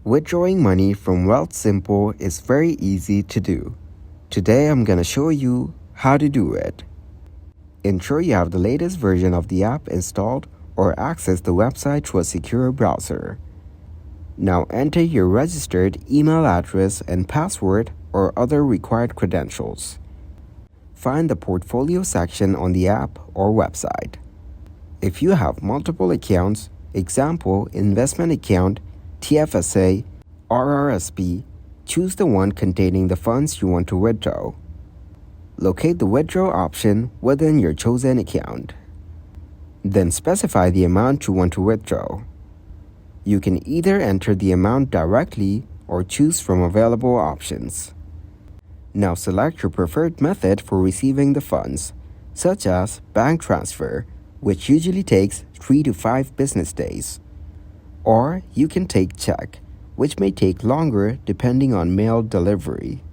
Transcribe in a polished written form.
Withdrawing money from Wealthsimple is very easy to do. Today I'm going to show you how to do it. Ensure you have the latest version of the app installed or access the website through a secure browser. Now enter your registered email address and password or other required credentials. Find the portfolio section on the app or website. If you have multiple accounts, example investment account, TFSA, RRSP, choose the one containing the funds you want to withdraw. Locate the withdraw option within your chosen account. Then specify the amount you want to withdraw. You can either enter the amount directly or choose from available options. Now select your preferred method for receiving the funds, such as bank transfer, which usually takes 3 to 5 business days. Or you can take check, which may take longer depending on mail delivery.